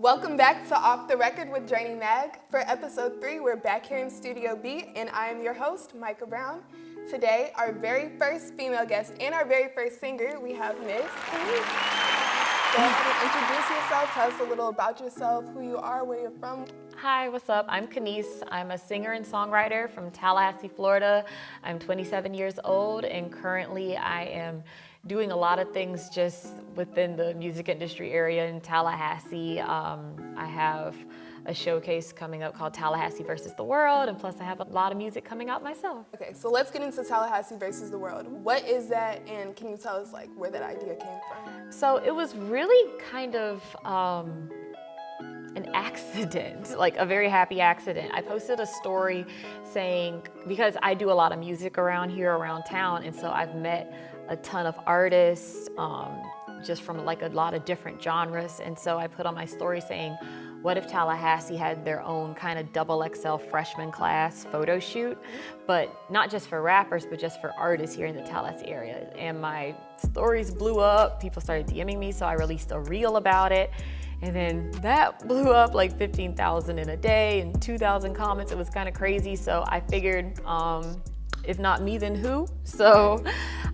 Welcome back to Off the Record with Journey Mag. For episode 3, we're back here in Studio B, and I am your host, Mycah Brown. Today, our very first female guest and our very first singer, we have Miss Kanise. Go ahead and introduce yourself. Tell us a little about yourself, who you are, where you're from. Hi, what's up? I'm Kanise. I'm a singer and songwriter from Tallahassee, Florida. I'm 27 years old, and currently I am doing a lot of things just within the music industry area in Tallahassee. I have a showcase coming up called Tallahassee versus the World, and plus I have a lot of music coming out myself. Okay, so let's get into Tallahassee versus the World. What is that, and can you tell us where that idea came from? So it was really kind of an accident, like a very happy accident. I posted a story saying, because I do a lot of music around here, around town, and so I've met a ton of artists just from a lot of different genres. And so I put on my story saying, what if Tallahassee had their own kind of XXL freshman class photo shoot, but not just for rappers, but just for artists here in the Tallahassee area. And my stories blew up. People started DMing me, so I released a reel about it. And then that blew up like 15,000 in a day and 2,000 comments. It was kind of crazy. So I figured, if not me, then who? So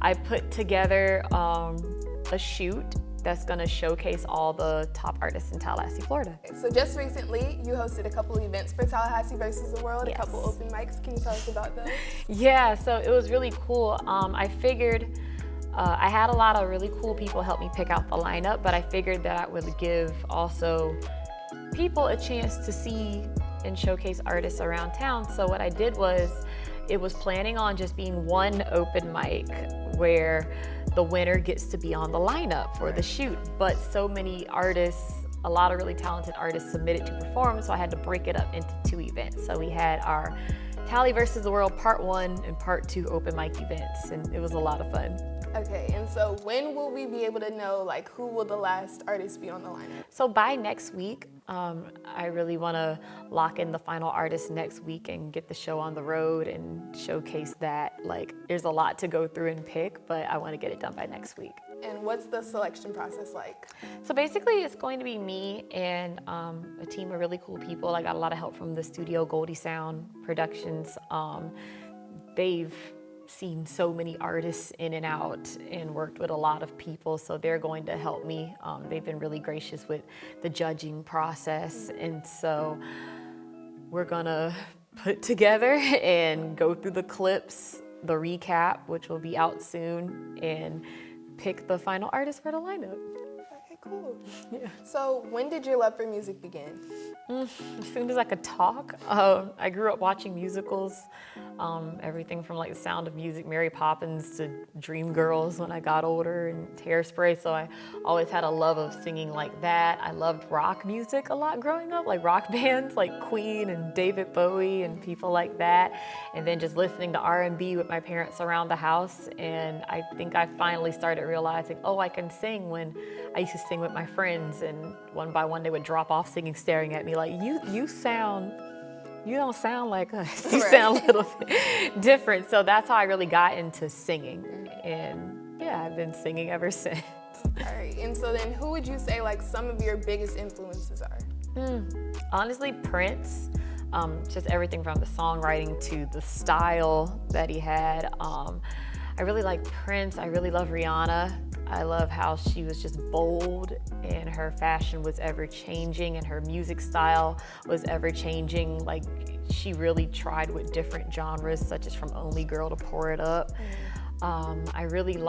I put together a shoot that's gonna showcase all the top artists in Tallahassee, Florida. So just recently, you hosted a couple events for Tallahassee versus the World, Yes. A couple open mics. Can you tell us about those? Yeah, so it was really cool. I figured I had a lot of really cool people help me pick out the lineup, but I figured that I would give also people a chance to see and showcase artists around town. So what I did was, it was planning on just being one open mic where the winner gets to be on the lineup for the shoot. But so many artists, a lot of really talented artists submitted to perform, so I had to break it up into 2 events. So we had our Tally versus the World Part 1 and Part 2 open mic events, and it was a lot of fun. Okay, and so when will we be able to know who will the last artist be on the lineup? So by next week, I really want to lock in the final artist next week and get the show on the road and showcase that. There's a lot to go through and pick, but I want to get it done by next week. And what's the selection process like? So basically, it's going to be me and a team of really cool people. I got a lot of help from the studio, Goldie Sound Productions. They've seen so many artists in and out and worked with a lot of people, so they're going to help me. They've been really gracious with the judging process, and so we're gonna put together and go through the clips, the recap, which will be out soon, and pick the final artist for the lineup. Okay, cool. Yeah. So when did your love for music begin? As soon as I could talk. I grew up watching musicals, everything from The Sound of Music, Mary Poppins, to Dreamgirls when I got older, and Hairspray. So I always had a love of singing like that. I loved rock music a lot growing up, rock bands like Queen and David Bowie and people like that. And then just listening to R&B with my parents around the house. And I think I finally started realizing, I can sing, when I used to sing with my friends, and one by one they would drop off singing, staring at me you don't sound like us. You sound a little bit different. So that's how I really got into singing. And yeah, I've been singing ever since. All right, and so then who would you say some of your biggest influences are? Honestly, Prince. Just everything from the songwriting to the style that he had. I really like Prince. I really love Rihanna. I love how she was just bold, and her fashion was ever changing, and her music style was ever changing. She really tried with different genres, such as from Only Girl to Pour It Up. I really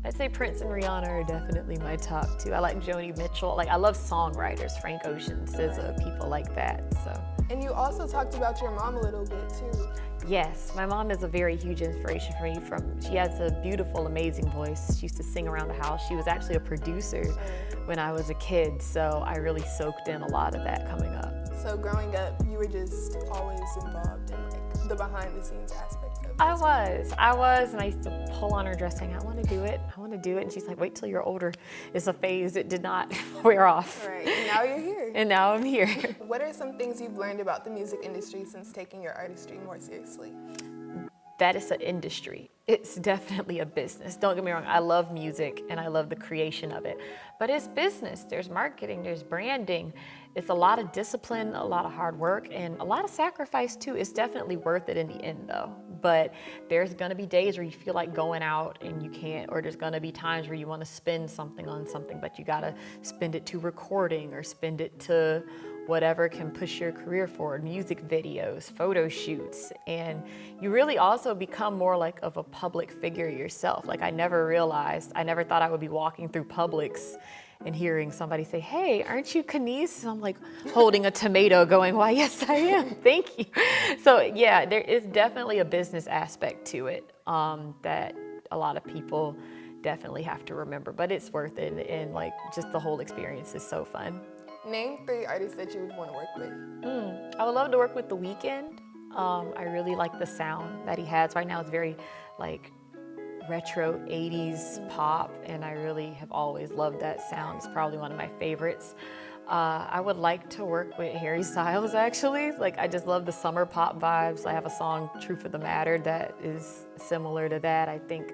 I'd say Prince and Rihanna are definitely my top 2. I like Joni Mitchell. I love songwriters, Frank Ocean, SZA, people like that. So. And you also talked about your mom a little bit too. Yes, my mom is a very huge inspiration for me. She has a beautiful, amazing voice. She used to sing around the house. She was actually a producer when I was a kid, so I really soaked in a lot of that coming up. So growing up, you were just always involved in the behind-the-scenes aspect of it. I was, and I used to pull on her dress saying, I want to do it, and she's like, wait till you're older. It's a phase. It did not wear off. Right, and now you're here. And now I'm here. What are some things you've learned about the music industry since taking your artistry more seriously? that it's an industry. It's definitely a business. Don't get me wrong, I love music and I love the creation of it, but it's business. There's marketing, there's branding. It's a lot of discipline, a lot of hard work, and a lot of sacrifice too. It's definitely worth it in the end though. But there's gonna be days where you feel like going out and you can't, or there's gonna be times where you wanna spend something on something, but you gotta spend it to recording or spend it to whatever can push your career forward, music videos, photo shoots, and you really also become more like of a public figure yourself. Like I never thought I would be walking through Publix and hearing somebody say, "Hey, aren't you Kanise?" And I'm like holding a tomato going, "Why, yes, I am, thank you." So yeah, there is definitely a business aspect to it that a lot of people definitely have to remember, but it's worth it, and like just the whole experience is so fun. Name 3 artists that you would want to work with. I would love to work with The Weeknd. I really like the sound that he has right now. It's very like retro 80s pop, and I really have always loved that sound. It's probably one of my favorites. I would like to work with Harry Styles actually. Like I just love the summer pop vibes. I have a song, Truth of the Matter, that is similar to that. I think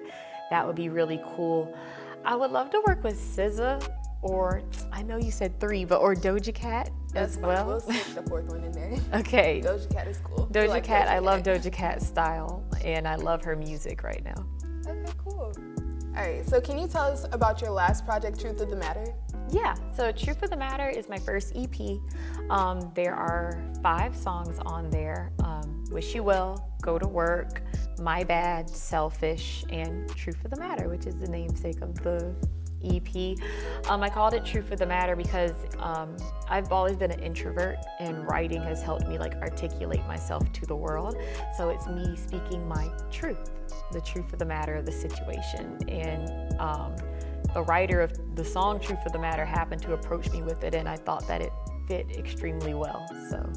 that would be really cool. I would love to work with SZA, or I know you said 3, but or Doja Cat as well. We'll switch the 4th one in there. Okay. Doja Cat is cool. Doja Cat, I love Doja Cat's style, and I love her music right now. Okay, cool. All right, so can you tell us about your last project, Truth of the Matter? Yeah, so Truth of the Matter is my first EP. There are 5 songs on there. Wish You Well, Go to Work, My Bad, Selfish, and Truth of the Matter, which is the namesake of the EP. I called it Truth of the Matter because I've always been an introvert, and writing has helped me like articulate myself to the world. So it's me speaking my truth, the truth of the matter of the situation. And the writer of the song Truth of the Matter happened to approach me with it, and I thought that it fit extremely well. So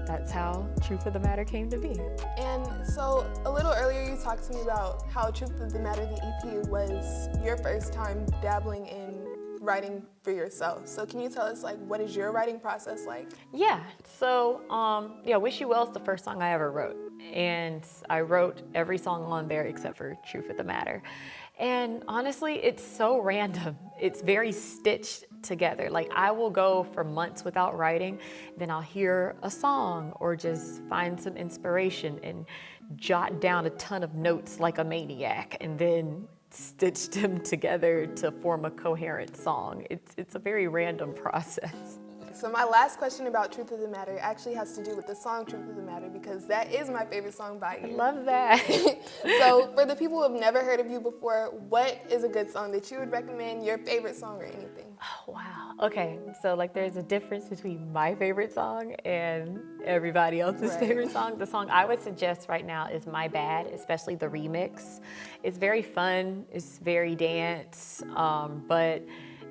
that's how Truth of the Matter came to be. And so a little earlier you talked to me about how Truth of the Matter, the EP, was your first time dabbling in writing for yourself. So can you tell us, like, what is your writing process like? Yeah, so Wish You Well is the first song I ever wrote. And I wrote every song on there except for Truth of the Matter. And honestly, it's so random. It's very stitched together. Like I will go for months without writing, then I'll hear a song or just find some inspiration and jot down a ton of notes like a maniac and then stitch them together to form a coherent song. It's a very random process. So my last question about Truth of the Matter actually has to do with the song Truth of the Matter, because that is my favorite song by you. I love that. So for the people who have never heard of you before, what is a good song that you would recommend, your favorite song or anything? Oh, wow. Okay, so like there's a difference between my favorite song and everybody else's favorite song. The song I would suggest right now is My Bad, especially the remix. It's very fun, it's very dance, but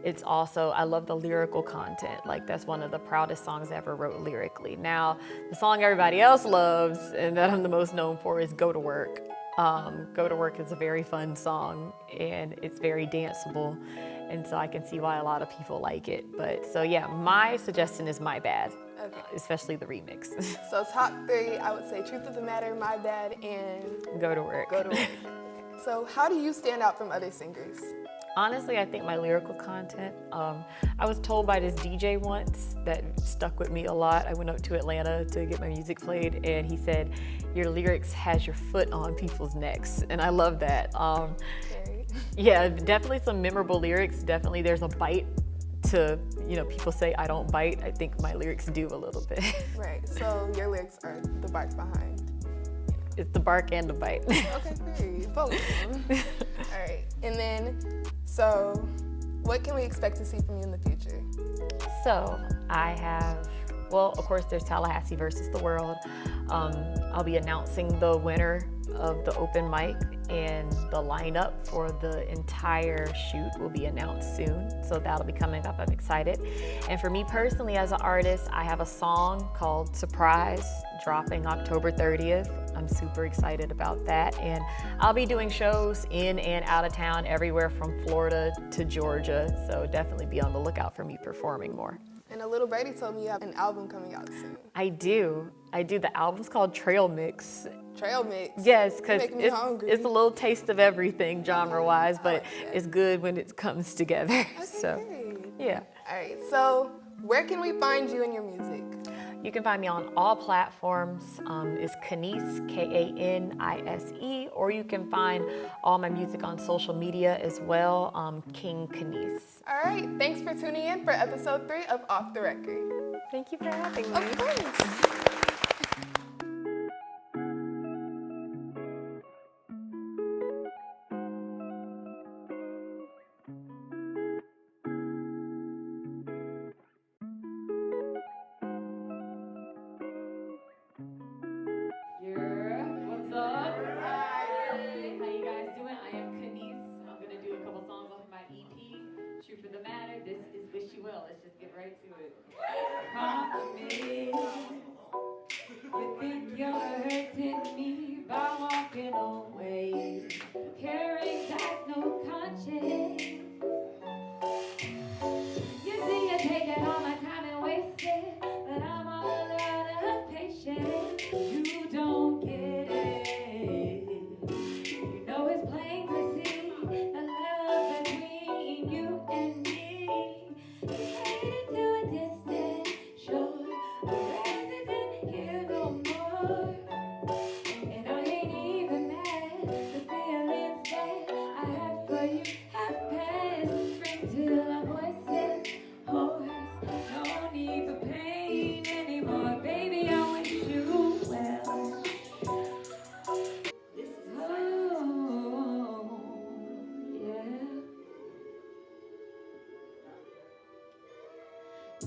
it's also, I love the lyrical content. Like that's one of the proudest songs I ever wrote lyrically. Now, the song everybody else loves and that I'm the most known for is Go to Work. Go to Work is a very fun song and it's very danceable. And so I can see why a lot of people like it. But so yeah, my suggestion is My Bad, especially the remix. So top 3, I would say Truth of the Matter, My Bad, and Go to Work. Go to Work. So how do you stand out from other singers? Honestly, I think my lyrical content, I was told by this DJ once that stuck with me a lot. I went up to Atlanta to get my music played and he said, your lyrics has your foot on people's necks. And I love that. Yeah, definitely some memorable lyrics. Definitely there's a bite to, people say I don't bite. I think my lyrics do a little bit. Right, so your lyrics are the bark behind. It's the bark and the bite. Okay, great. Both of them. All right, and then, so what can we expect to see from you in the future? So I have, well, of course, there's Tallahassee versus the world. I'll be announcing the winner of the open mic, and the lineup for the entire shoot will be announced soon. So that'll be coming up. I'm excited. And for me personally, as an artist, I have a song called Surprise dropping October 30th. I'm super excited about that. And I'll be doing shows in and out of town, everywhere from Florida to Georgia. So definitely be on the lookout for me performing more. And a little birdie told me you have an album coming out soon. I do. The album's called Trail Mix. Trail mix. Yes, because You're making me hungry. it's a little taste of everything genre-wise, but that. it's good when it comes together. So, Great. yeah. All right, so where can we find you and your music? You can find me on all platforms. It's Kanise, Kanise, or you can find all my music on social media as well, King Kanise. All right, thanks for tuning in for episode 3 of Off the Record. Thank you for having me. Of course. What's up? Hi. How you guys doing? I am Kanise. I'm gonna do a couple songs off of my EP, Truth of the Matter. This is Wish You Will. Let's just get right to it. Promise. You think you're hurting me by walking away, carrying back no conscience. You see, you're taking all my time and waste it, but I'm all out of patience. You don't get it. You know it's plain to see the love between you and me. You headed to a distant shore, a resident here no more. And I ain't even mad. The feelings that I had for you have passed. Spring till our voices hoarse. No need for pain anymore, baby. I wish you well. Oh, yeah.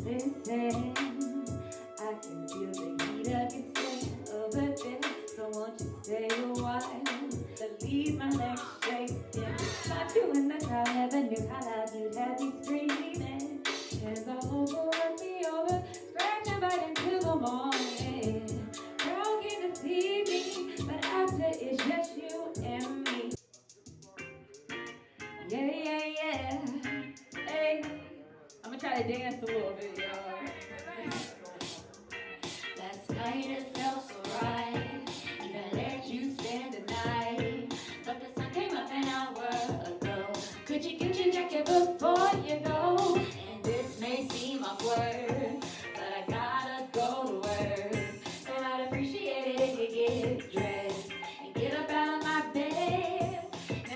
Listen, I can feel the heat of your skin over there. So won't you stay a while? But leave my legs shaking. Not you in the crowd, never knew how loud you'd have me screaming. Hands all over, run me over, scratching right into the morning. Girl came to see me, but after it's just you and me. Yeah, yeah, yeah. Hey, I'm gonna try to dance a little bit, y'all. Last night